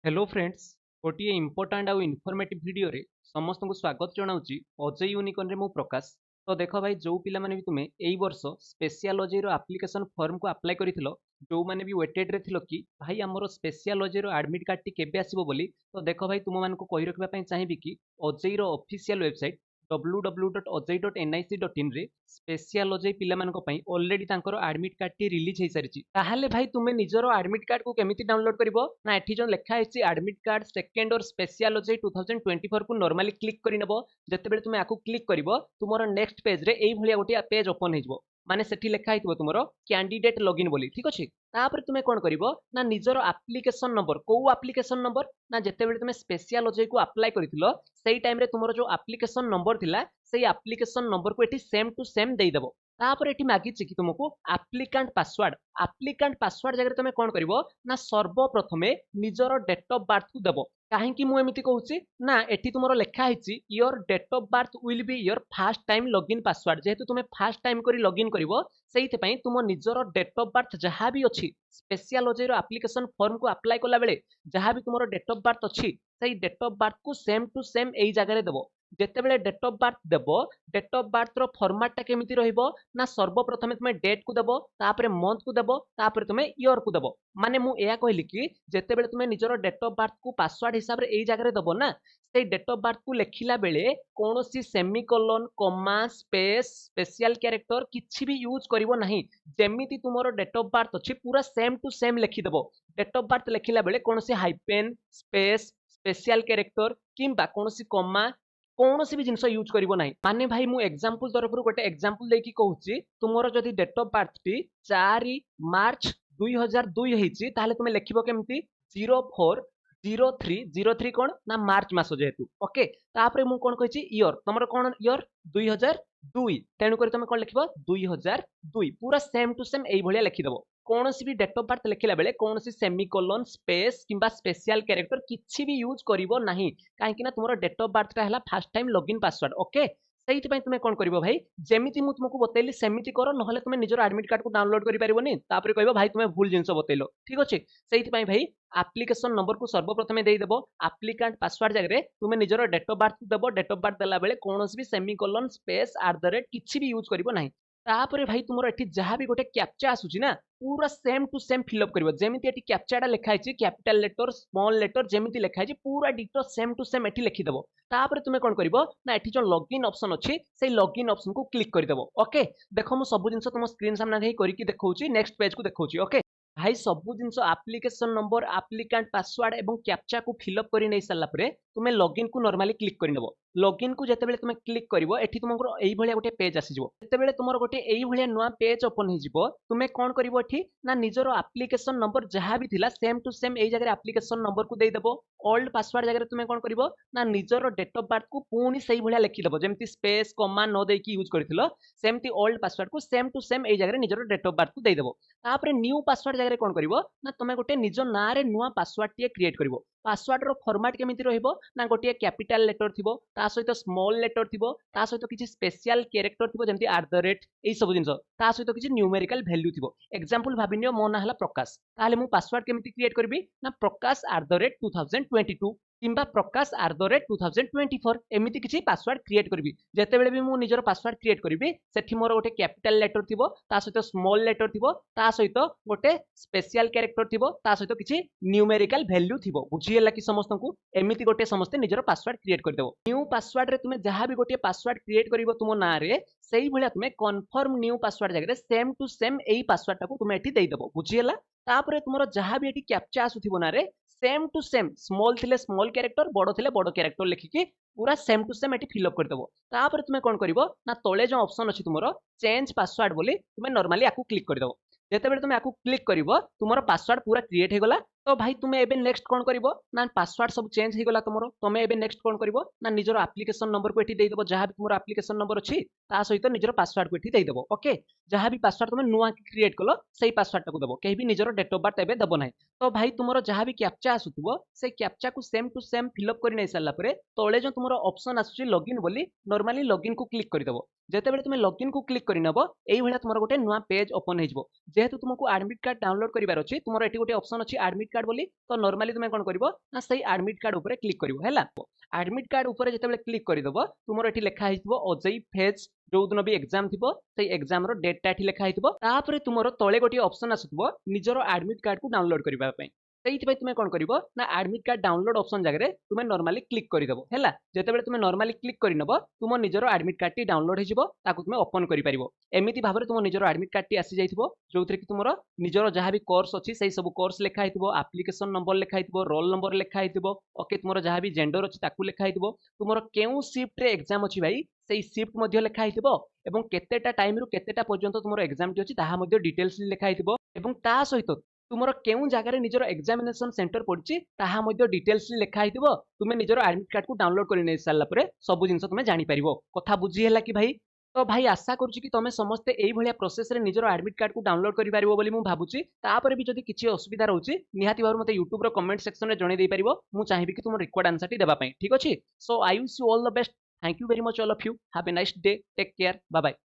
Hello friends गोटे important आउ informative video रे समस्त को स्वागत जनाऊँगी अजय यूनिकॉन रे मु प्रकाश। तो देख भाई जो पिला माने भी तुम्हें एई वर्ष स्पेशल अजय रो एप्लिकेशन फॉर्म को अप्लाई करिथिलो जो माने भी वेटेड रे थिलो कि भाई हमर स्पेशल अजय रो एडमिट कार्ड टी केबे आसीबो बोली। तो देख भाई तुम मान को कहि रखबा पई चाहिबी कि अजय रो ऑफिशियल वेबसाइट www.ojee.nic.in रे स्पेशल अजय पिला मानको पई ऑलरेडी तांकर एडमिट कार्ड टी रिलीज हे सारिची। ताहाले भाई तुमे निजरो एडमिट कार्ड को केमिति डाउनलोड करबो ना एठी जो लेखा है एडमिट कार्ड सेकेंड और स्पेशल अजय 2024 को नॉर्मली क्लिक करि नबो। जते बेले तुमे आकु क्लिक करबो तुमरो नेक्स्ट पेज रे एई भलिया गोटे पेज ओपन हे जबो। माने सेठी लेखा हितबो तुमरो कैंडिडेट लॉगिन बोली ठीक अछि। तापर तुमे कोन करिवो ना निजरो एप्लिकेशन नंबर को एप्लिकेशन नंबर ना जते बेले तुमे स्पेशल अजय को अप्लाई करिथिलो सेई टाइम रे तुमरो जो एप्लिकेशन नंबर थिला सेई एप्लिकेशन नंबर को एठी सेम टू सेम देई देबो। तापर एठी मागिछि कि तुमको एप्लिकेंट पासवर्ड जगह तुम कौन कर ना सर्वप्रथमे निजर डेट ऑफ बर्थ को देव। कहीं मु एमती कहूँ ना एठी तुम लिखाई your date of birth will be your first time login password जेहेतु तुम फास्ट टाइम कर लॉगिन कर तुम निजर डेट ऑफ बर्थ जहाँ भी अच्छी स्पेशल अजय एप्लिकेशन फॉर्म को अप्लाई कला बेले जहाँ भी तुम डेट ऑफ बर्थ अच्छी से डेट ऑफ बर्थ को सेम टू सेम यही जगह देव। जितेबाला डेट ऑफ बर्थ देव डेट ऑफ बर्थ फॉर्मेटा केमिति रहिबो ना सर्वप्रथमे तुम डेट को देव तापर मंथ को देव तापर तुम ईयर को देव। माने मु एया कहली कि जेतेबेले तुम निजर डेट ऑफ बर्थ को पासवर्ड हिसाब रे एई जगह देव ना से डेट ऑफ बर्थ को लेखिला बेले कोनोसी semicolon comma space special character किछि भी यूज करिवो नाही। जेमिति तुमरो डेट ऑफ बर्थ अछि पूरा सेम टू सेम लिखि देबो। डेट ऑफ बर्थ लेखिला बेले कोनोसी हाइपेन स्पेस स्पेशल कैरेक्टर किंबा कोनोसी कॉमा कौन भी जिनस यूज करिवो नाही। माने भाई मु एग्जांपल तरफ गोटे एग्जांपल देकी कहूची तुमरो जदि डेट ऑफ बर्थ टी 4 मार्च 2002 हेची ताहले तुमे लेखिबो केमती 040303 कोन ना मार्च मास जेहेतु ओके। तापरे मु कोन कहिची ईयर तुमरो कोन ईयर 2002 तेनु करी तुमे कोन लिखिबो 2002 पूरा सेम टू सेम एई भलिया लिखि देबो। कौन भी डेट ऑफ बर्थ लिखला बेले कौन सेमीकोलन स्पेस किंबा स्पेशल कैरेक्टर किछि भी यूज करिवो नाही काहेकि ना तुमरो डेट ऑफ बर्थ हला first time login password okay. सेइति पई तुमे कोन करिवो भाई जेमिति मु तुमको बतैली सेमिति करो नहले तुमे निजर एडमिट कार्ड को डाउनलोड करि परिबोनी तापर कहबो भाई तुमे भूल जिंस बतैलो ठीक अछि। सेइति पई भाई एप्लिकेशन नंबर को सर्वप्रथमे देई देबो एप्लिकेंट पासवर्ड जगह रे तुमे निजर डेट ऑफ बर्थ देबो डेट ऑफ बर्थ देला बेले कोनोस भी सेमीकोलन स्पेस @ किछि भी यूज करिवो नाही। तापर भाई तुमरो एठी जहाँ भी गोटे कैप्चा आसुची ना पूरा सेम टू सेम फिलअप करिवो जेमिति एठी कैप्चाटा लिखा है कैपिटल लेटर स्मॉल लेटर जेमिति लिखा है पूरा डिटो सेम टू सेम एठी लिखि देबो। तापर तुमे कोन करिवो ना एठी जो लॉगिन ऑप्शन अछि से लॉगिन ऑप्शन को क्लिक कर देबो ओके। देखो मु सब जिंस तुम स्क्रीन सामने देई करिकि देखौची नेक्स्ट पेज को देखौची ओके। भाई सबु जिनस एप्लिकेशन नंबर एप्लिकेंट पासवर्ड एवं कैप्चा को फिलअप कर नहीं सारा पर तुम लॉगिन को नॉर्मली क्लिक कर नेबो। लॉगिन को जेतेबेले तुम क्लिक करिवो एठी तुमको एई भलिया गोटे पेज आसीजो। जेतेबेले तुमर गोटे एई भलिया नुवा पेज ओपन हे जिवो तुमे कोन करिवो एठी ना निजरो एप्लिकेशन नंबर जहाँ भी थिला सेम टू सेम एई जगह एप्लिकेशन नंबर को देई देबो। ओल्ड पासवर्ड जगह तुमे कोन करिवो ना निजरो डेट ऑफ बर्थ को पुनी सेई भलिया लिखि देबो जेमति स्पेस कॉमा न देकी यूज करथिलो सेमति ओल्ड पासवर्ड को सेम टू सेम एई जगह निजरो डेट ऑफ बर्थ को देई देबो। तापर न्यू पासवर्ड जगह कोन करिवो ना तुमे गोटे निज ना रे नुवा पासवर्ड टिए क्रिएट करिवो। पासवर्ड रो फॉर्मेट केमिति रहिबो ना गोटे कैपिटल लेटर थिबो ता सहित स्मॉल लेटर थिबो ता सहित किछि स्पेशल कैरेक्टर थिबो जेमति @ एई सब जिंस ता सहित किछि न्यूमेरिकल वैल्यू थिबो। एग्जांपल भाबिनियो मो ना हला प्रकाश ताले मु पासवर्ड केमिति क्रिएट करबी ना प्रकाश @ 2022 किंबा प्रकाश @ 2024 एमिति किछि पासवर्ड क्रिएट करबी। जेतेबेले भी मु निजर पासवर्ड क्रिएट करबी सेठी मोर गोटे कैपिटल लेटर थिबो ता सहित स्मॉल लेटर थिबो ता सहित गोटे स्पेशल कैरेक्टर थिबो ता सहित किछि न्यूमेरिकल वैल्यू थिबो। बुझियला कि समस्त को एमिति गोटे समस्त निजर पासवर्ड क्रिएट कर देबो। न्यू पासवर्ड रे तुमे जहाँ भी गोटे पासवर्ड क्रिएट करिवो तुम ना रे सेही भलिया तुमे कन्फर्म न्यू पासवर्ड जगह सेम टू सेम एई पासवर्ड टाको तुमे एठी देई देबो। बुझियला तापर तुमरो जहाँ भी एठी कैप्चा आसुथिबो ना रे सेम टू सेम स्मॉल थिले स्मॉल कैरेक्टर बड़ थिले बड़ कैरेक्टर लिखिकी पूरा सेम टू सेम एठी फिलअप कर देबो। तापर तुमे कोन करिवो ना तळे जो ऑप्शन अछि तुमरो चेंज पासवर्ड बोली तुमे नॉर्मली आकु क्लिक कर देबो। जेतेबेले तुमे आकु क्लिक करिवो तुमरो पासवर्ड पूरा क्रिएट हे गला। तो भाई तुमे एबे नेक्स्ट कोन करिवो ना पासवर्ड सब चेंज हे गला तुमरो तुमे एबे नेक्स्ट कोन करिवो ना निजर एप्लिकेशन नंबर को एठी देई देबो जहाँ भी तुमरो एप्लिकेशन नंबर अछि ता सहित निजर पासवर्ड को एठी देई देबो ओके। जहाँ भी पासवर्ड तुमे नुवा क्रिएट कलो सेही पासवर्ड टाको देबो केही भी निजर डेट ऑफ बर्थ एबे देबो नाही। तो भाई तुमरो जहाँ भी कैप्चा आसुथुबो से कैप्चा को सेम टू सेम फिलअप करि नै सारला परे तळे जो तुमरो ऑप्शन आसुची लॉगिन बोली नॉर्मली लॉगिन को क्लिक कर देबो। जेतेबेले तुम लॉगिन को क्लिक करनब एई भलिया तुमर गोटे नुआ पेज ओपन हेजिवो जेहेतु तुमको एडमिट कार्ड डाउनलोड करिवार अछि तुमर एटी गोटे ऑप्शन अछि एडमिट कार्ड बोली तो नॉर्मली तुम कोन करबो ना सही एडमिट कार्ड ऊपर क्लिक करिवो हैला एडमिट कार्ड ऊपर जेतेबेले क्लिक करदबो तुमर एटी लेखा हेजिवो अजय फेज जो दिन भी एग्जाम थिबो सेई एग्जाम रो डेट एटी लेखा हेतिबो तापरे तुमर तळे गोटे ऑप्शन आसुतबो निजरो एडमिट कार्ड को डाउनलोड करिवा पई ସେଇଥିପାଇଁ ତୁମେ କ'ଣ କରିବ ନା ଆଡମିଟ୍ କାର୍ଡ ଡାଉନଲୋଡ୍ ଅପସନ୍ ଜାଗାରେ ତୁମେ ନର୍ମାଲି କ୍ଲିକ୍ କରିଦେବ ହେଲା ଯେତେବେଳେ ତୁମେ ନର୍ମାଲି କ୍ଲିକ୍ କରିନେବ ତୁମ ନିଜର ଆଡମିଟ୍ କାର୍ଡଟି ଡାଉନଲୋଡ୍ ହେଇଯିବ ତାକୁ ତୁମେ ଓପନ୍ କରିପାରିବ ଏମିତି ଭାବରେ ତୁମ ନିଜର ଆଡମିଟ୍ କାର୍ଡଟି ଆସିଯାଇଥିବ ଯୋଉଥିରେ କି ତୁମର ନିଜର ଯାହା ବି କୋର୍ସ ଅଛି ସେଇ ସବୁ କୋର୍ସ ଲେଖା ହେଇଥିବ ଆପ୍ଲିକେସନ୍ ନମ୍ବର ଲେଖା ହେଇଥିବ ରୋଲ୍ ନମ୍ବର ଲେଖା ହେଇଥିବ ଓକେ ତୁମର ଯାହା ବି ଜେଣ୍ଡର ଅଛି ତାକୁ ଲେଖା ହେଇଥିବ ତୁମର କେଉଁ ସିଫ୍ଟରେ ଏକ୍ଜାମ୍ ଅଛି ଭାଇ ସେଇ ସିଫ୍ଟ ମଧ୍ୟ ଲେଖା ହେଇଥିବ ଏବଂ କେତେଟା ଟାଇମ୍ରୁ କେତେଟା ପର୍ଯ୍ୟନ୍ତ ତୁମର ଏକ୍ଜାମ୍ଟି ଅଛି ତାହା ମଧ୍ୟ ଡିଟେଲ୍ସଲି ଲେଖା ହେଇଥିବ ଏବଂ ତା ସହିତ तुमर केउ जगार निजर एग्जामिनेशन सेंटर पड़ी ताहा मध्य डिटेल्स लिखा हिथिबो तुमे निजर एडमिट कार्ड को डाउनलोड कर नै सारला परे सब जिंस तुमे जानि परिबो कथा बुझी हैला कि भाई तो भाई आशा करूची कि तुमे समस्ते एई भलिया प्रोसेस रे निजर एडमिट कार्ड को डाउनलोड करि परिबो बोली मु भाबुची तापरे भी जदि किछि असुविधा रहउची निहाती भाव मते YouTube रो कमेंट सेक्शन रे जणे देई परिबो मु चाहेबी कि तुम रिक्वायर्ड आंसर टी देबा पई ठीक अछि so I wish you all the best thank you very much all of you have a nice day take care bye bye